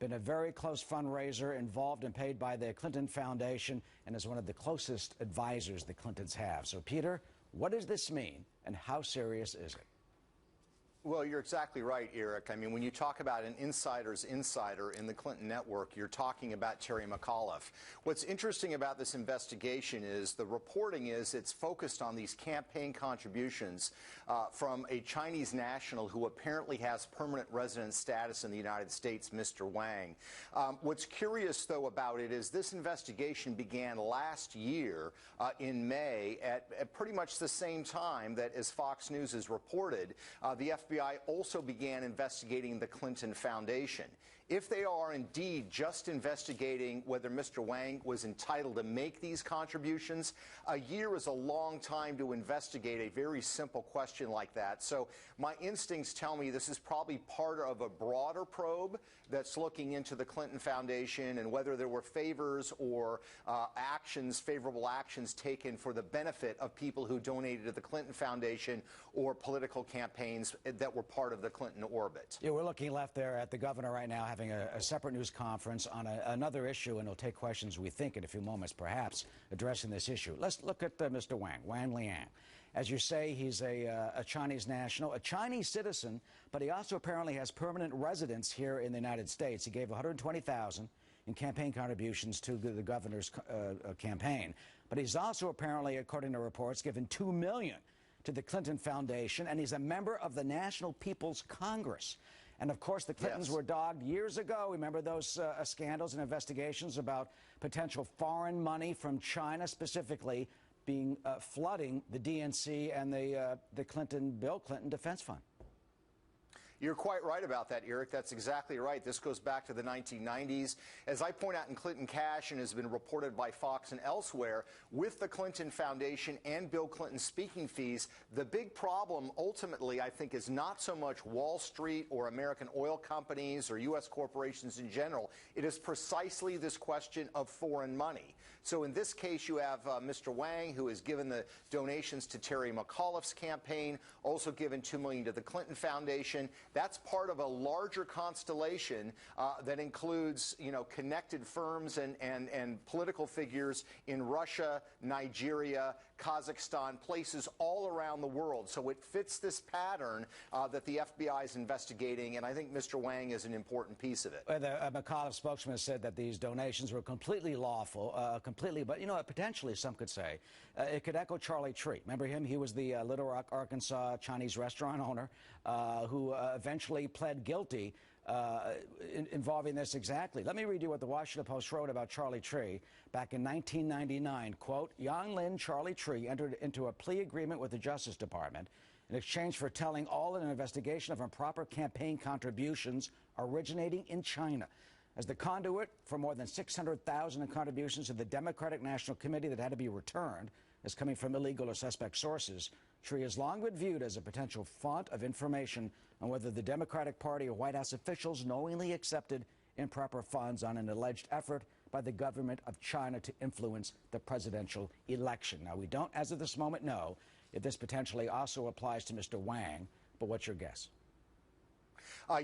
been a very close fundraiser, involved and paid by the Clinton Foundation, and is one of the closest advisors the Clintons have. So, Peter, what does this mean, and how serious is it? Well, you're exactly right, Eric. I mean, when you talk about an insider's insider in the Clinton network, you're talking about Terry McAuliffe. What's interesting about this investigation is the reporting is it's focused on these campaign contributions from a Chinese national who apparently has permanent resident status in the United States, Mr. Wang. What's curious, though, about it is this investigation began last year in May at pretty much the same time that, as Fox News has reported, the FBI also began investigating the Clinton Foundation. If they are indeed just investigating whether Mr. Wang was entitled to make these contributions, a year is a long time to investigate a very simple question like that. So my instincts tell me this is probably part of a broader probe that's looking into the Clinton Foundation and whether there were favors or favorable actions taken for the benefit of people who donated to the Clinton Foundation or political campaigns that were part of the Clinton orbit. Yeah, we're looking left there at the governor right now having a separate news conference on another issue, and he'll take questions, we think, in a few moments, perhaps, addressing this issue. Let's look at Mr. Wang Liang. As you say, he's a Chinese national, a Chinese citizen, but he also apparently has permanent residence here in the United States. He gave $120,000 in campaign contributions to the governor's campaign. But he's also apparently, according to reports, given $2 million to the Clinton Foundation, and he's a member of the National People's Congress. And, of course, the Clintons were dogged years ago. Remember those scandals and investigations about potential foreign money from China, specifically being flooding the DNC and the Bill Clinton Defense Fund. You're quite right about that, Eric. That's exactly right. This goes back to the 1990s. As I point out in Clinton Cash and has been reported by Fox and elsewhere, with the Clinton Foundation and Bill Clinton speaking fees, the big problem ultimately, I think, is not so much Wall Street or American oil companies or U.S. corporations in general. It is precisely this question of foreign money. So in this case, you have Mr. Wang, who has given the donations to Terry McAuliffe's campaign, also given $2 million to the Clinton Foundation. That's part of a larger constellation that includes, connected firms and political figures in Russia, Nigeria, Kazakhstan, places all around the world. So it fits this pattern that the FBI is investigating, and I think Mr. Wang is an important piece of it. The McAuliffe spokesman said that these donations were completely lawful, but, potentially, some could say, it could echo Charlie Tree. Remember him? He was the Little Rock, Arkansas Chinese restaurant owner who eventually pled guilty involving this exactly. Let me read you what the Washington Post wrote about Charlie Tree back in 1999. Quote, Yang Lin Charlie Tree entered into a plea agreement with the Justice Department in exchange for telling all in an investigation of improper campaign contributions originating in China. As the conduit for more than $600,000 in contributions to the Democratic National Committee that had to be returned as coming from illegal or suspect sources, Tree has long been viewed as a potential font of information on whether the Democratic Party or White House officials knowingly accepted improper funds on an alleged effort by the government of China to influence the presidential election. Now, we don't, as of this moment, know if this potentially also applies to Mr. Wang, but what's your guess?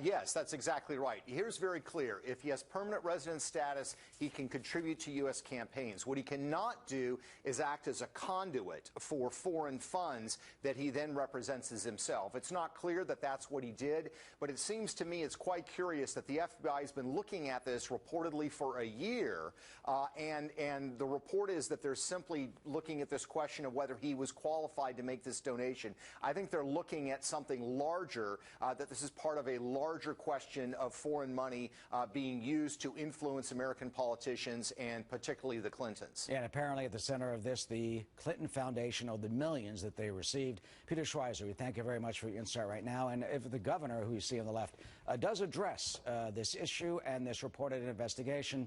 Yes, that's exactly right. Here's very clear. If he has permanent resident status, he can contribute to U.S. campaigns. What he cannot do is act as a conduit for foreign funds that he then represents as himself. It's not clear that that's what he did, but it seems to me it's quite curious that the FBI has been looking at this reportedly for a year, and the report is that they're simply looking at this question of whether he was qualified to make this donation. I think they're looking at something larger, that this is part of a larger question of foreign money being used to influence American politicians and particularly the Clintons. Yeah, and apparently at the center of this, the Clinton Foundation owed the millions that they received. Peter Schweizer, we thank you very much for your insight right now. And if the governor, who you see on the left, does address this issue and this reported investigation,